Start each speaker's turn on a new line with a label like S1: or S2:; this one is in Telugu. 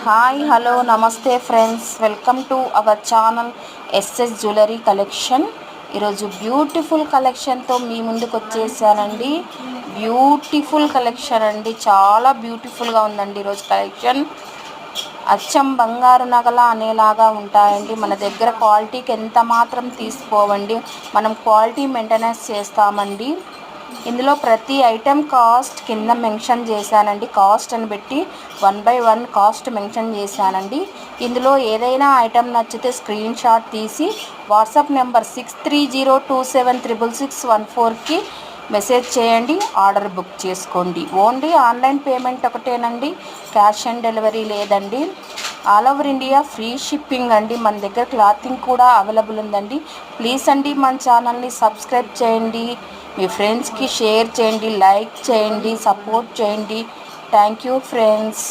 S1: హాయ్ హలో నమస్తే friends, welcome to our channel SS jewellery collection. ఈరోజు బ్యూటిఫుల్ కలెక్షన్తో మీ ముందుకు వచ్చేసానండి. బ్యూటిఫుల్ కలెక్షన్ అండి, చాలా బ్యూటిఫుల్గా ఉందండి ఈరోజు కలెక్షన్. అచ్చం బంగారు నగల అనేలాగా ఉంటాయండి. మన దగ్గర క్వాలిటీకి ఎంత మాత్రం తీసుకోవండి, మనం క్వాలిటీ మెయింటెనెన్స్ చేస్తామండి. ఇందులో ప్రతి ఐటెం కాస్ట్ కింద మెన్షన్ చేశానండి. కాస్ట్ అని పెట్టి 1 by 1 కాస్ట్ మెన్షన్ చేశానండి. ఇందులో ఏదైనా ఐటెం నచ్చితే స్క్రీన్ షాట్ తీసి వాట్సాప్ నెంబర్ 6302766614కి మెసేజ్ చేయండి, ఆర్డర్ బుక్ చేసుకోండి. ఓన్లీ ఆన్లైన్ పేమెంట్ ఒకటేనండి, క్యాష్ ఆన్ డెలివరీ లేదండి. All over India free shipping అండి. మన దగ్గర క్లాతింగ్ కూడా అవైలబుల్ ఉందండి. ప్లీజ్ అండి మన ఛానల్ని సబ్స్క్రైబ్ చేయండి, మీ ఫ్రెండ్స్కి షేర్ చేయండి, లైక్ చేయండి, సపోర్ట్ చేయండి. Thank you friends.